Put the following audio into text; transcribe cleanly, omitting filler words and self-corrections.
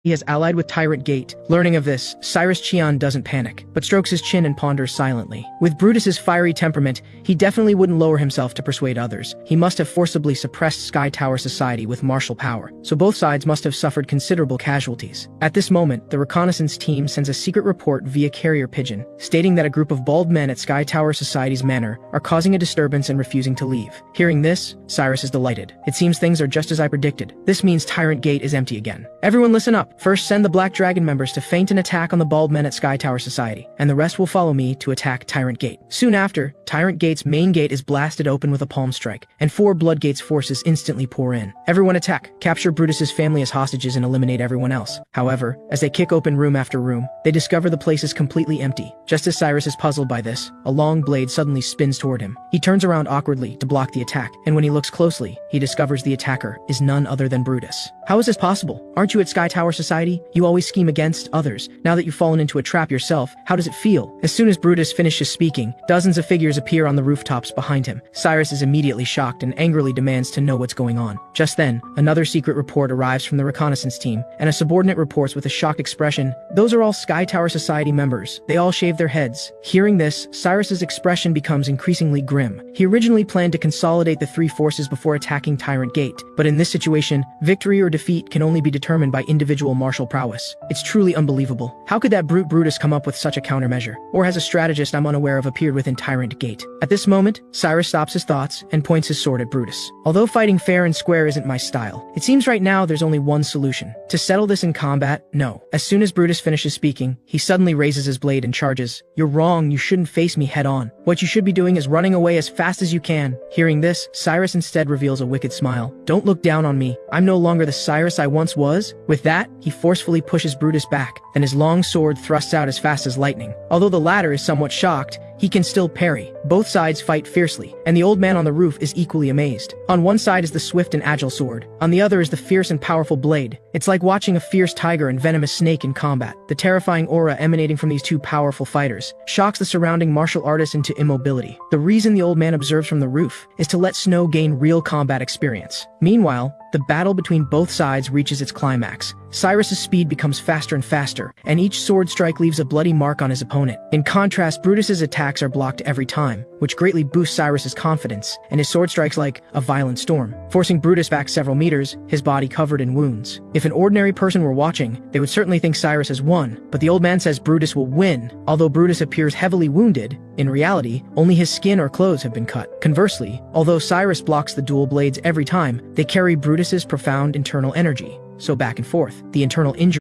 He has allied with Tyrant Gate. Learning of this, Cyrus Cheon doesn't panic, but strokes his chin and ponders silently. With Brutus's fiery temperament, he definitely wouldn't lower himself to persuade others. He must have forcibly suppressed Sky Tower society with martial power, so both sides must have suffered considerable casualties. At this moment, the reconnaissance team sends a secret report via carrier pigeon, stating that a group of bald men at Sky Tower Society's manor are causing a disturbance and refusing to leave. Hearing this, Cyrus is delighted. It seems things are just as I predicted. This means Tyrant Gate is empty again. Everyone listen up. First, send the Black Dragon members to feint an attack on the bald men at Sky Tower Society, and the rest will follow me to attack Tyrant Gate. Soon after, Tyrant Gate's main gate is blasted open with a palm strike, and 4 Bloodgate's forces instantly pour in. Everyone attack, capture Brutus's family as hostages and eliminate everyone else. However, as they kick open room after room, they discover the place is completely empty. Just as Cyrus is puzzled by this, a long blade suddenly spins toward him. He turns around awkwardly to block the attack, and when he looks closely, he discovers the attacker is none other than Brutus. How is this possible? Aren't you at Sky Tower Society? You always scheme against others. Now that you've fallen into a trap yourself, how does it feel? As soon as Brutus finishes speaking, dozens of figures appear on the rooftops behind him. Cyrus is immediately shocked and angrily demands to know what's going on. Just then, another secret report arrives from the reconnaissance team, and a subordinate reports with a shocked expression, "Those are all Sky Tower Society members. They all shave their heads." Hearing this, Cyrus's expression becomes increasingly grim. He originally planned to consolidate the 3 forces before attacking Tyrant Gate, but in this situation, victory or defeat can only be determined by individual martial prowess. It's truly unbelievable. How could that brute Brutus come up with such a countermeasure? Or has a strategist I'm unaware of appeared within Tyrant Gate? At this moment, Cyrus stops his thoughts and points his sword at Brutus. Although fighting fair and square isn't my style, it seems right now there's only one solution. To settle this in combat? No. As soon as Brutus finishes speaking, he suddenly raises his blade and charges. "You're wrong, you shouldn't face me head on. What you should be doing is running away as fast as you can." Hearing this, Cyrus instead reveals a wicked smile. "Don't look down on me. I'm no longer the Cyrus I once was." With that, he forcefully pushes Brutus back, then his long sword thrusts out as fast as lightning. Although the latter is somewhat shocked, he can still parry. Both sides fight fiercely, and the old man on the roof is equally amazed. On one side is the swift and agile sword. On the other is the fierce and powerful blade. It's like watching a fierce tiger and venomous snake in combat. The terrifying aura emanating from these 2 powerful fighters shocks the surrounding martial artists into immobility. The reason the old man observes from the roof is to let Snow gain real combat experience. Meanwhile, the battle between both sides reaches its climax. Cyrus's speed becomes faster and faster, and each sword strike leaves a bloody mark on his opponent. In contrast, Brutus's attacks are blocked every time, which greatly boosts Cyrus's confidence, and his sword strikes like a violent storm, forcing Brutus back several meters, his body covered in wounds. If an ordinary person were watching, they would certainly think Cyrus has won, but the old man says Brutus will win. Although Brutus appears heavily wounded, in reality, only his skin or clothes have been cut. Conversely, although Cyrus blocks the dual blades every time, they carry Brutus's profound internal energy. So back and forth, the internal injury